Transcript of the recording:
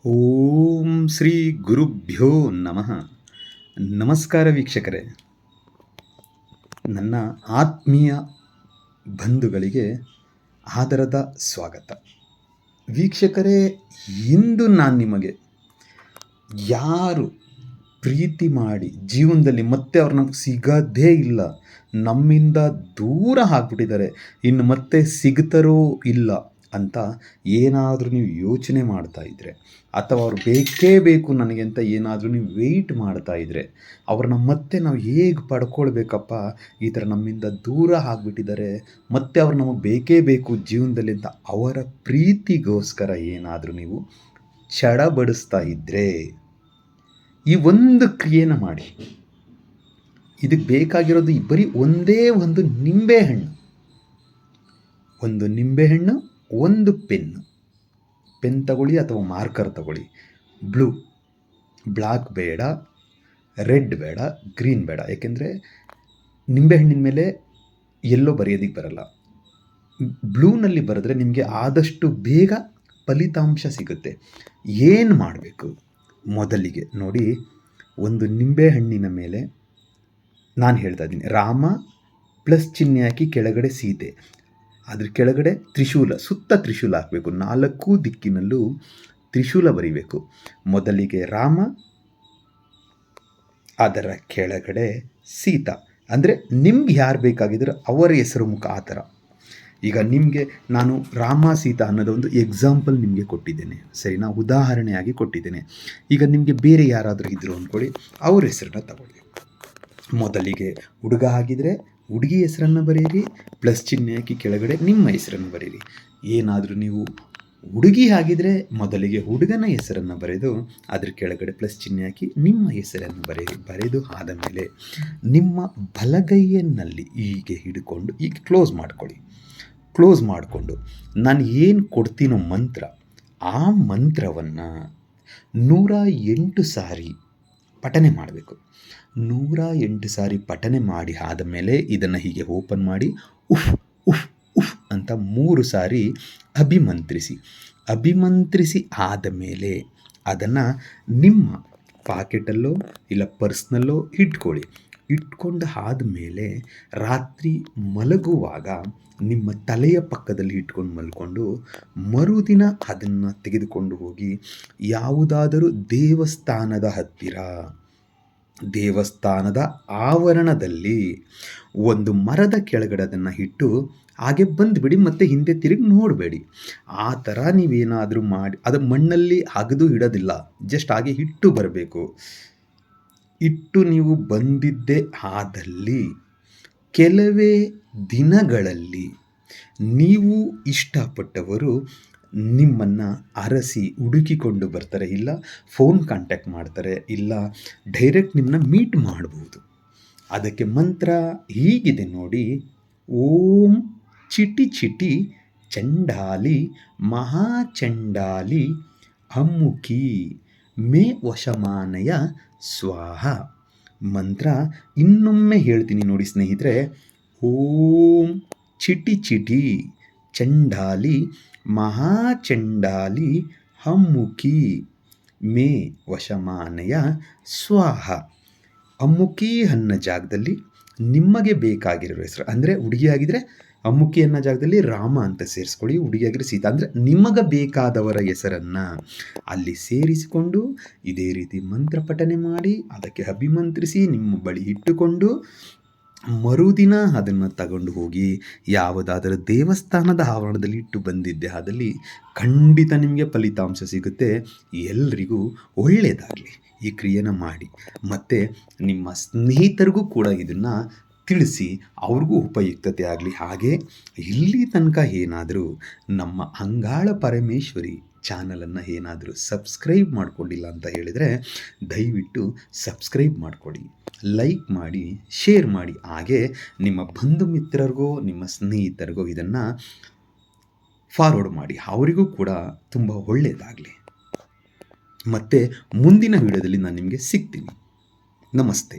ಓಂ ಶ್ರೀ ಗುರುಭ್ಯೋ ನಮಃ. ನಮಸ್ಕಾರ ವೀಕ್ಷಕರೇ, ನನ್ನ ಆತ್ಮೀಯ ಬಂಧುಗಳಿಗೆ ಆದರದ ಸ್ವಾಗತ. ವೀಕ್ಷಕರೇ, ಇಂದು ನಾನು ನಿಮಗೆ ಯಾರು ಪ್ರೀತಿ ಮಾಡಿ ಜೀವನದಲ್ಲಿ ಮತ್ತೆ ಅವ್ರು ನಮ್ಗೆ ಸಿಗೋದೇ ಇಲ್ಲ, ನಮ್ಮಿಂದ ದೂರ ಆಗ್ಬಿಟ್ಟಿದ್ದಾರೆ, ಇನ್ನು ಮತ್ತೆ ಸಿಗ್ತಾರೋ ಇಲ್ಲ ಅಂತ ಏನಾದರೂ ನೀವು ಯೋಚನೆ ಮಾಡ್ತಾ ಇದ್ದರೆ, ಅಥವಾ ಅವ್ರು ಬೇಕೇ ಬೇಕು ನನಗೆ ಅಂತ ಏನಾದರೂ ನೀವು ವೆಯ್ಟ್ ಮಾಡ್ತಾ ಇದ್ದರೆ, ಅವ್ರನ್ನ ಮತ್ತೆ ನಾವು ಹೇಗೆ ಪಡ್ಕೊಳ್ಬೇಕಪ್ಪ, ಈ ಥರ ನಮ್ಮಿಂದ ದೂರ ಆಗಿಬಿಟ್ಟಿದ್ದಾರೆ, ಮತ್ತೆ ಅವ್ರು ನಮಗೆ ಬೇಕೇ ಬೇಕು ಜೀವನದಲ್ಲಿ ಅಂತ ಅವರ ಪ್ರೀತಿಗೋಸ್ಕರ ಏನಾದರೂ ನೀವು ಚಡಬಡಿಸ್ತಾ ಇದ್ದರೆ ಈ ಒಂದು ಕ್ರಿಯೆನ ಮಾಡಿ. ಇದಕ್ಕೆ ಬೇಕಾಗಿರೋದು ಬರೀ ಒಂದೇ ಒಂದು ನಿಂಬೆಹಣ್ಣು, ಒಂದು ಪೆನ್ ತಗೊಳ್ಳಿ ಅಥವಾ ಮಾರ್ಕರ್ ತಗೊಳ್ಳಿ. ಬ್ಲ್ಯಾಕ್ ಬೇಡ, ರೆಡ್ ಬೇಡ, ಗ್ರೀನ್ ಬೇಡ. ಏಕೆಂದರೆ ನಿಂಬೆಹಣ್ಣಿನ ಮೇಲೆ ಎಲ್ಲೋ ಬರೆಯೋದಕ್ಕೆ ಬರಲ್ಲ. ಬ್ಲೂನಲ್ಲಿ ಬರೆದ್ರೆ ನಿಮಗೆ ಆದಷ್ಟು ಬೇಗ ಫಲಿತಾಂಶ ಸಿಗುತ್ತೆ. ಏನು ಮಾಡಬೇಕು? ಮೊದಲಿಗೆ ನೋಡಿ, ಒಂದು ನಿಂಬೆಹಣ್ಣಿನ ಮೇಲೆ ನಾನು ಹೇಳ್ತಾ ಇದ್ದೀನಿ, ರಾಮ ಪ್ಲಸ್ ಚಿಹ್ನೆ ಹಾಕಿ ಕೆಳಗಡೆ ಸೀತೆ, ಅದ್ರ ಕೆಳಗಡೆ ತ್ರಿಶೂಲ, ಸುತ್ತ ತ್ರಿಶೂಲ ಹಾಕಬೇಕು. 4 ದಿಕ್ಕಿನಲ್ಲೂ ತ್ರಿಶೂಲ ಬರೀಬೇಕು. ಮೊದಲಿಗೆ ರಾಮ, ಅದರ ಕೆಳಗಡೆ ಸೀತಾ. ಅಂದರೆ ನಿಮ್ಗೆ ಯಾರು ಬೇಕಾಗಿದ್ರೆ ಅವರ ಹೆಸರು ಮುಖ ಆ ಥರ. ಈಗ ನಿಮಗೆ ನಾನು ರಾಮ ಸೀತಾ ಅನ್ನೋದು ಒಂದು ಎಕ್ಸಾಂಪಲ್ ನಿಮಗೆ ಕೊಟ್ಟಿದ್ದೇನೆ, ಸರಿನಾ? ಉದಾಹರಣೆಯಾಗಿ ಕೊಟ್ಟಿದ್ದೇನೆ. ಈಗ ನಿಮಗೆ ಬೇರೆ ಯಾರಾದರೂ ಇದ್ದರು ಅಂದ್ಕೊಳ್ಳಿ, ಅವ್ರ ಹೆಸರನ್ನ ತಗೊಳ್ಳಿ. ಮೊದಲಿಗೆ ಹುಡುಗ ಆಗಿದ್ರೆ ಹುಡುಗಿ ಹೆಸರನ್ನು ಬರೀರಿ, ಪ್ಲಸ್ ಚಿಹ್ನೆ ಹಾಕಿ ಕೆಳಗಡೆ ನಿಮ್ಮ ಹೆಸರನ್ನು ಬರೀರಿ. ಏನಾದರೂ ನೀವು ಹುಡುಗಿ ಆಗಿದ್ರೆ ಮೊದಲಿಗೆ ಹುಡುಗನ ಹೆಸರನ್ನು ಬರೆದು ಅದ್ರ ಕೆಳಗಡೆ ಪ್ಲಸ್ ಚಿಹ್ನೆ ಹಾಕಿ ನಿಮ್ಮ ಹೆಸರನ್ನು ಬರೆಯಿರಿ. ಬರೆದು ಆದ ಮೇಲೆ ನಿಮ್ಮ ಬಲಗೈಯಲ್ಲಿ ಹೀಗೆ ಹಿಡ್ಕೊಂಡು ಈಗ ಕ್ಲೋಸ್ ಮಾಡಿಕೊಂಡು ನಾನು ಏನು ಕೊಡ್ತೀನೋ ಮಂತ್ರ, ಆ ಮಂತ್ರವನ್ನು 108 ಸಾರಿ ಪಠನೆ ಮಾಡಬೇಕು. 108 ಸಾರಿ ಪಠನೆ ಮಾಡಿ ಆದಮೇಲೆ ಇದನ್ನು ಹೀಗೆ ಓಪನ್ ಮಾಡಿ ಉಫ್ ಉಫ್ ಉಫ್ ಅಂತ 3 ಸಾರಿ ಅಭಿಮಂತ್ರಿಸಿ ಆದ ಮೇಲೆ ಅದನ್ನು ನಿಮ್ಮ ಪಾಕೆಟಲ್ಲೋ ಇಲ್ಲ ಪರ್ಸ್ನಲ್ಲೋ ಇಟ್ಕೊಂಡು ಆದಮೇಲೆ ರಾತ್ರಿ ಮಲಗುವಾಗ ನಿಮ್ಮ ತಲೆಯ ಪಕ್ಕದಲ್ಲಿ ಇಟ್ಕೊಂಡು ಮಲ್ಕೊಂಡು ಮರುದಿನ ಅದನ್ನು ತೆಗೆದುಕೊಂಡು ಹೋಗಿ ಯಾವುದಾದರೂ ದೇವಸ್ಥಾನದ ಆವರಣದಲ್ಲಿ ಒಂದು ಮರದ ಕೆಳಗಡೆ ಅದನ್ನು ಇಟ್ಟು ಹಾಗೆ ಬಂದುಬಿಡಿ, ಮತ್ತೆ ಹಿಂದೆ ತಿರುಗಿ ನೋಡಬೇಡಿ. ಆ ಥರ ನೀವೇನಾದರೂ ಮಾಡಿ, ಅದು ಮಣ್ಣಲ್ಲಿ ಅಗೆದು ಇಡೋದಿಲ್ಲ, ಜಸ್ಟ್ ಹಾಗೆ ಇಟ್ಟು ಬರಬೇಕು. ಇಟ್ಟು ನೀವು ಬಂದಿದ್ದೇ ಆದಲ್ಲಿ ಕೆಲವೇ ದಿನಗಳಲ್ಲಿ ನೀವು ಇಷ್ಟಪಟ್ಟವರು ನಿಮ್ಮನ್ನು ಅರಸಿ ಹುಡುಕಿಕೊಂಡು ಬರ್ತಾರೆ, ಇಲ್ಲ ಫೋನ್ ಕಾಂಟ್ಯಾಕ್ಟ್ ಮಾಡ್ತಾರೆ, ಇಲ್ಲ ಡೈರೆಕ್ಟ್ ನಿಮ್ಮನ್ನ ಮೀಟ್ ಮಾಡ್ಬೋದು. ಅದಕ್ಕೆ ಮಂತ್ರ ಹೀಗಿದೆ ನೋಡಿ: ಓಂ ಚಿಟಿ ಚಿಟಿ ಚಂಡಾಲಿ ಮಹಾಚಂಡಾಲಿ ಅಮ್ಮುಕಿ ಮೇ ವಶಮಾನಯ ಸ್ವಾಹ. ಮಂತ್ರ ಇನ್ನೊಮ್ಮೆ ಹೇಳ್ತೀನಿ ನೋಡಿ ಸ್ನೇಹಿತರೆ: ಓಂ ಚಿಟಿ ಚಿಟಿ ಚಂಡಾಲಿ ಮಹಾಚಂಡಾಲಿ ಅಮ್ಮುಕಿ ಮೇ ವಶಮಾನಯ ಸ್ವಾಹ. ಅಮ್ಮುಕಿ ಅನ್ನೋ ಜಾಗದಲ್ಲಿ ನಿಮಗೆ ಬೇಕಾಗಿರೋ ಹೆಸರು, ಅಂದರೆ ಹುಡುಗಿಯಾಗಿದ್ದರೆ ಅಮ್ಮುಕಿ ಅನ್ನೋ ಜಾಗದಲ್ಲಿ ರಾಮ ಅಂತ ಸೇರಿಸ್ಕೊಳ್ಳಿ, ಹುಡುಗಿಯಾಗಿದ್ರೆ ಸೀತಾ. ಅಂದರೆ ನಿಮಗೆ ಬೇಕಾದವರ ಹೆಸರನ್ನು ಅಲ್ಲಿ ಸೇರಿಸಿಕೊಂಡು ಇದೇ ರೀತಿ ಮಂತ್ರ ಪಠನೆ ಮಾಡಿ ಅದಕ್ಕೆ ಅಭಿಮಂತ್ರಿಸಿ ನಿಮ್ಮ ಬಳಿ ಇಟ್ಟುಕೊಂಡು ಮರುದಿನ ಅದನ್ನು ತಗೊಂಡು ಹೋಗಿ ಯಾವುದಾದರೂ ದೇವಸ್ಥಾನದ ಆವರಣದಲ್ಲಿ ಇಟ್ಟು ಬಂದಿದ್ದೆ ಆದಲ್ಲಿ ಖಂಡಿತ ನಿಮಗೆ ಫಲಿತಾಂಶ ಸಿಗುತ್ತೆ. ಎಲ್ರಿಗೂ ಒಳ್ಳೆಯದಾಗಲಿ. ಈ ಕ್ರಿಯೆನ ಮಾಡಿ, ಮತ್ತು ನಿಮ್ಮ ಸ್ನೇಹಿತರಿಗೂ ಕೂಡ ಇದನ್ನು ತಿಳಿಸಿ, ಅವ್ರಿಗೂ ಉಪಯುಕ್ತತೆ ಆಗಲಿ. ಹಾಗೆ ಇಲ್ಲಿ ತನಕ ಏನಾದರೂ ನಮ್ಮ ಅಂಗಾಳ ಪರಮೇಶ್ವರಿ ಚಾನಲನ್ನು ಏನಾದರೂ ಸಬ್ಸ್ಕ್ರೈಬ್ ಮಾಡಿಕೊಂಡಿಲ್ಲ ಅಂತ ಹೇಳಿದರೆ ದಯವಿಟ್ಟು ಸಬ್ಸ್ಕ್ರೈಬ್ ಮಾಡಿಕೊಡಿ, ಲೈಕ್ ಮಾಡಿ, ಶೇರ್ ಮಾಡಿ. ಹಾಗೆ ನಿಮ್ಮ ಬಂಧು ಮಿತ್ರರಿಗೂ ನಿಮ್ಮ ಸ್ನೇಹಿತರಿಗೂ ಇದನ್ನು ಫಾರ್ವರ್ಡ್ ಮಾಡಿ, ಅವರಿಗೂ ಕೂಡ ತುಂಬ ಒಳ್ಳೆಯದಾಗಲಿ. ಮತ್ತು ಮುಂದಿನ ವಿಡಿಯೋದಲ್ಲಿ ನಾನು ನಿಮಗೆ ಸಿಗ್ತೀನಿ. ನಮಸ್ತೆ.